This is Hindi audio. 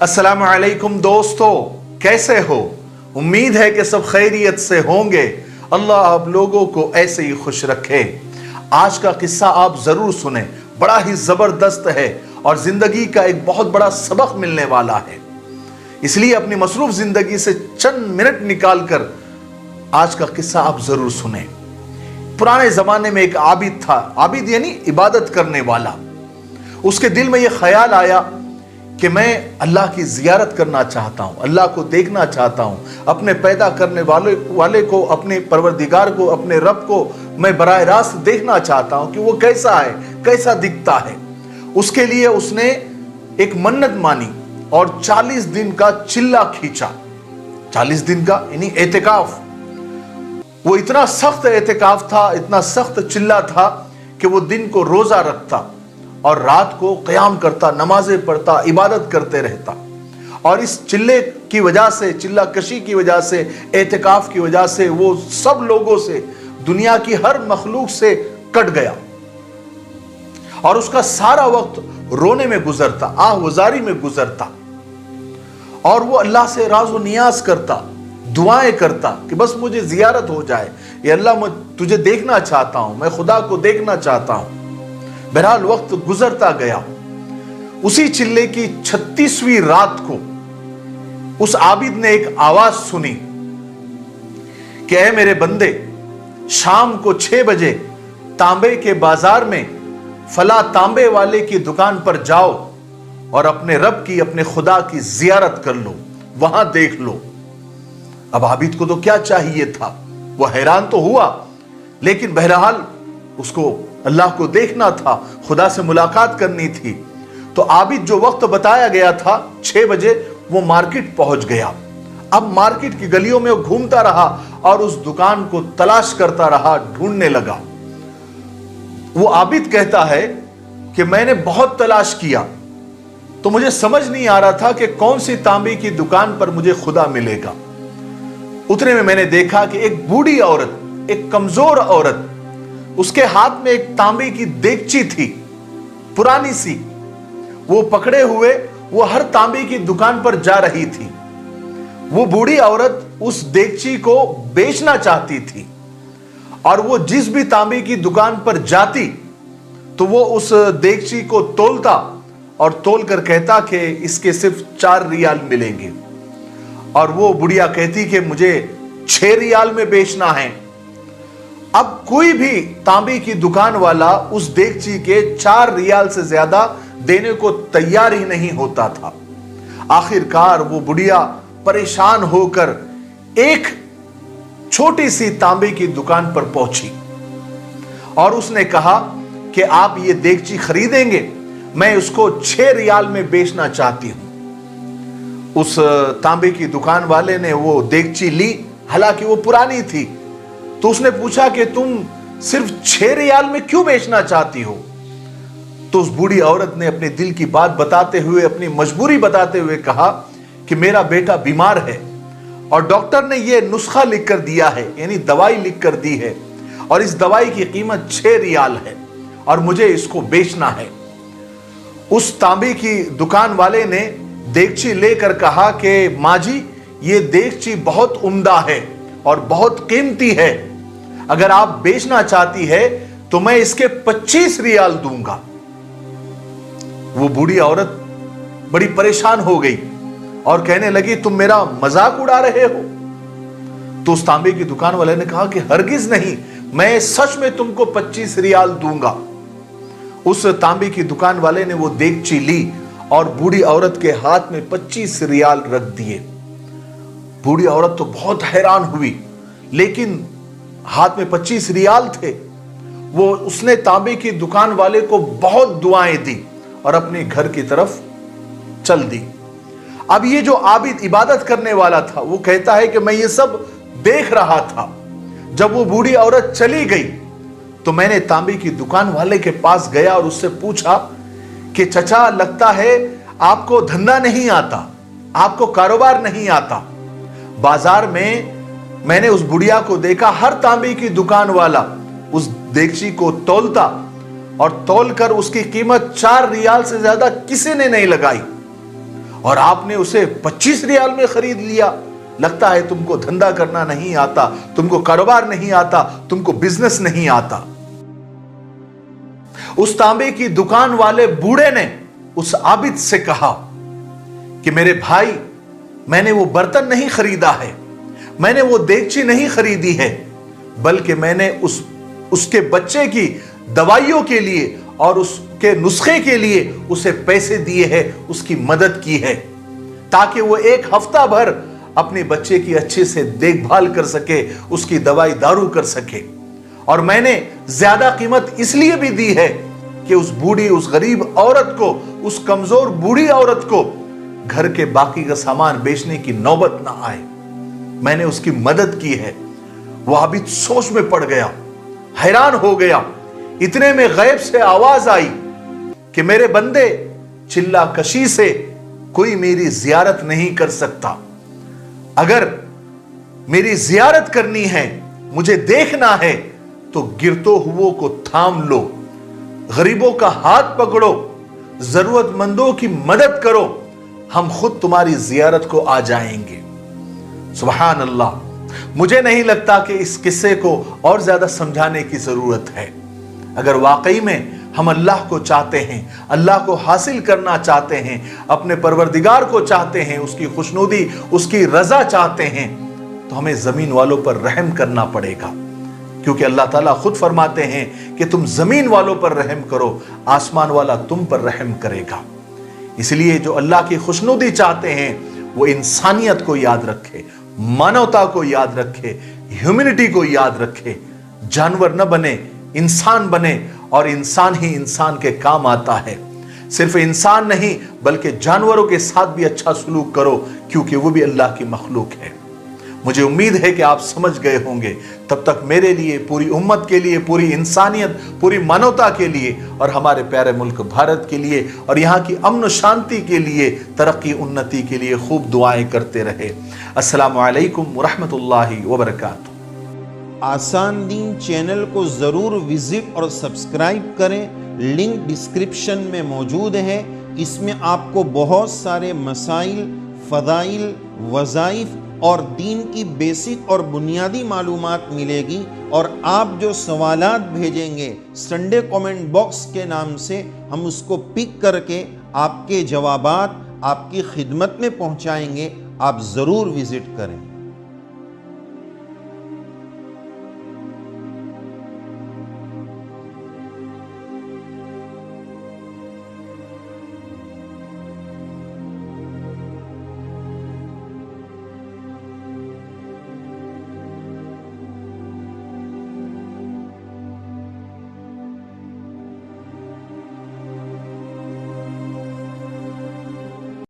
अस्सलामु अलैकुम दोस्तों, कैसे हो? उम्मीद है कि सब खैरियत से होंगे। अल्लाह आप लोगों को ऐसे ही खुश रखे। आज का किस्सा आप जरूर सुने, बड़ा ही जबरदस्त है और जिंदगी का एक बहुत बड़ा सबक मिलने वाला है। इसलिए अपनी मसरूफ जिंदगी से चंद मिनट निकालकर आज का किस्सा आप जरूर सुने। पुराने जमाने में एक आबिद था, आबिद यानी इबादत करने वाला। उसके दिल में यह ख्याल आया कि मैं अल्लाह की जियारत करना चाहता हूं, अल्लाह को देखना चाहता हूं, अपने पैदा करने वाले को, अपने परवरदिगार को, अपने रब को मैं बराह रास्त देखना चाहता हूं कि वो कैसा है, कैसा दिखता है। उसके लिए उसने एक मन्नत मानी और 40 दिन का चिल्ला खींचा। 40 दिन का यानी एतिकाफ। वो इतना सख्त एतिकाफ था, इतना सख्त चिल्ला था कि वो दिन को रोजा रखता और रात को क़याम करता, नमाजें पढ़ता, इबादत करते रहता। और इस चिल्ले की वजह से, चिल्ला कशी की वजह से, एतिकाफ की वजह से वो सब लोगों से, दुनिया की हर मखलूक से कट गया और उसका सारा वक्त रोने में गुजरता, आहवजारी में गुजरता। और वो अल्लाह से राज़ो नियाज करता, दुआएं करता कि बस मुझे जियारत हो जाए, या अल्लाह मैं तुझे देखना चाहता हूं, मैं खुदा को देखना चाहता हूं। बहरहाल वक्त गुजरता गया। उसी चिल्ले की 36वीं रात को उस आबिद ने एक आवाज सुनी कि ऐ मेरे बंदे, शाम को 6 बजे तांबे के बाजार में फला तांबे वाले की दुकान पर जाओ और अपने रब की, अपने खुदा की जियारत कर लो, वहां देख लो। अब आबिद को तो क्या चाहिए था, वह हैरान तो हुआ, लेकिन बहरहाल उसको अल्लाह को देखना था, खुदा से मुलाकात करनी थी। तो आबिद जो वक्त बताया गया था 6 बजे, वो मार्केट पहुंच गया। अब मार्केट की गलियों में वो घूमता रहा और उस दुकान को तलाश करता रहा, ढूंढने लगा। वो आबिद कहता है कि मैंने बहुत तलाश किया तो मुझे समझ नहीं आ रहा था कि कौन सी तांबे की दुकान पर मुझे खुदा मिलेगा। उतने में मैंने देखा कि एक बूढ़ी औरत, एक कमजोर औरत, उसके हाथ में एक तांबे की देगची थी, पुरानी सी। वो पकड़े हुए वो हर तांबे की दुकान पर जा रही थी। वो बूढ़ी औरत उस देगची को बेचना चाहती थी और वो जिस भी तांबे की दुकान पर जाती तो वो उस देगची को तोलता और तोल कर कहता कि इसके सिर्फ 4 रियाल मिलेंगे। और वो बुढ़िया कहती कि मुझे 6 रियाल में बेचना है। अब कोई भी तांबे की दुकान वाला उस देगची के 4 रियाल से ज्यादा देने को तैयार ही नहीं होता था। आखिरकार वो बुढ़िया परेशान होकर एक छोटी सी तांबे की दुकान पर पहुंची और उसने कहा कि आप ये देगची खरीदेंगे, मैं उसको 6 रियाल में बेचना चाहती हूं। उस तांबे की दुकान वाले ने वो देगची ली, हालांकि वो पुरानी थी। तो उसने पूछा कि तुम सिर्फ 6 रियाल में क्यों बेचना चाहती हो? तो उस बूढ़ी औरत ने अपने दिल की बात बताते हुए, अपनी मजबूरी बताते हुए कहा कि मेरा बेटा बीमार है और डॉक्टर ने यह नुस्खा लिख कर दिया है, यानी दवाई लिख कर दी है, और इस दवाई की कीमत 6 रियाल है और मुझे इसको बेचना है। उस तांबे की दुकान वाले ने देगची लेकर कहा कि माँ जी, ये देगची बहुत उम्दा है और बहुत कीमती है, अगर आप बेचना चाहती है तो मैं इसके 25 रियाल दूंगा। वो बूढ़ी औरत बड़ी परेशान हो गई और कहने लगी तुम मेरा मजाक उड़ा रहे हो? तो उस तांबे की दुकान वाले ने कहा कि हरगिज नहीं, मैं सच में तुमको 25 रियाल दूंगा। उस तांबे की दुकान वाले ने वो देगची ली और बूढ़ी औरत के हाथ में 25 रियाल रख दिए। बूढ़ी औरत तो बहुत हैरान हुई, लेकिन हाथ में 25 रियाल थे। वो उसने तांबे की दुकान वाले को बहुत दुआएं दी और अपने घर की तरफ चल दी। अब ये जो आबिद इबादत करने वाला था, वो कहता है कि मैं ये सब देख रहा था। जब वो बूढ़ी औरत चली गई तो मैंने तांबे की दुकान वाले के पास गया और उससे पूछा कि चचा, लगता है आपको धंधा नहीं आता, आपको कारोबार नहीं आता। बाजार में मैंने उस बुढ़िया को देखा, हर तांबे की दुकान वाला उस देगची को तौलता और तौल कर उसकी कीमत 4 रियाल से ज्यादा किसी ने नहीं लगाई। और आपने उसे 25 रियाल में खरीद लिया। लगता है तुमको धंधा करना नहीं आता, तुमको कारोबार नहीं आता, तुमको बिजनेस नहीं आता। उस तांबे की दुकान वाले बूढ़े ने उस आबिद से कहा कि मेरे भाई, मैंने वो बर्तन नहीं खरीदा है, मैंने वो देगची नहीं खरीदी है, बल्कि मैंने उसके बच्चे की दवाइयों के लिए और उसके नुस्खे के लिए उसे पैसे दिए हैं, उसकी मदद की है, ताकि वो एक हफ्ता भर अपने बच्चे की अच्छे से देखभाल कर सके, उसकी दवाई दारू कर सके। और मैंने ज्यादा कीमत इसलिए भी दी है कि उस बूढ़ी, उस गरीब औरत को, उस कमजोर बूढ़ी औरत को घर के बाकी का सामान बेचने की नौबत ना आए। मैंने उसकी मदद की है। वो आबिद सोच में पड़ गया, हैरान हो गया। इतने में गैब से आवाज आई कि मेरे बंदे, चिल्ला कशी से कोई मेरी जियारत नहीं कर सकता। अगर मेरी जियारत करनी है, मुझे देखना है, तो गिरतो हुओं को थाम लो, गरीबों का हाथ पकड़ो, जरूरतमंदों की मदद करो, हम खुद तुम्हारी जियारत को आ जाएंगे। सुभान अल्लाह। मुझे नहीं लगता कि इस किस्से को और ज्यादा समझाने की जरूरत है। अगर वाकई में हम अल्लाह को चाहते हैं, अल्लाह को हासिल करना चाहते हैं, अपने परवरदिगार को चाहते हैं, उसकी खुशनुदी, उसकी रजा चाहते हैं, तो हमें जमीन वालों पर रहम करना पड़ेगा। क्योंकि अल्लाह ताला खुद फरमाते हैं कि तुम जमीन वालों पर रहम करो, आसमान वाला तुम पर रहम करेगा। इसलिए जो अल्लाह की खुशनुदी चाहते हैं वो इंसानियत को याद रखे, मानवता को याद रखे, ह्यूमैनिटी को याद रखे। जानवर न बने, इंसान बने, और इंसान ही इंसान के काम आता है। सिर्फ इंसान नहीं बल्कि जानवरों के साथ भी अच्छा सलूक करो, क्योंकि वो भी अल्लाह की मखलूक है। मुझे उम्मीद है कि आप समझ गए होंगे। तब तक मेरे लिए, पूरी उम्मत के लिए, पूरी इंसानियत, पूरी मानवता के लिए और हमारे प्यारे मुल्क भारत के लिए और यहाँ की अमन शांति के लिए, तरक्की उन्नति के लिए खूब दुआएं करते रहे। अस्सलामु अलैकुम वरहमतुल्लाहि वबरकातुहू। आसान दीन चैनल को ज़रूर विजिट और सब्सक्राइब करें। लिंक डिस्क्रिप्शन में मौजूद है। इसमें आपको बहुत सारे मसाइल, फ़दाइल, वज़ाइफ और दीन की बेसिक और बुनियादी मालूमात मिलेगी। और आप जो सवालात भेजेंगे संडे कमेंट बॉक्स के नाम से, हम उसको पिक करके आपके जवाबात आपकी खिदमत में पहुंचाएंगे। आप ज़रूर विज़िट करें।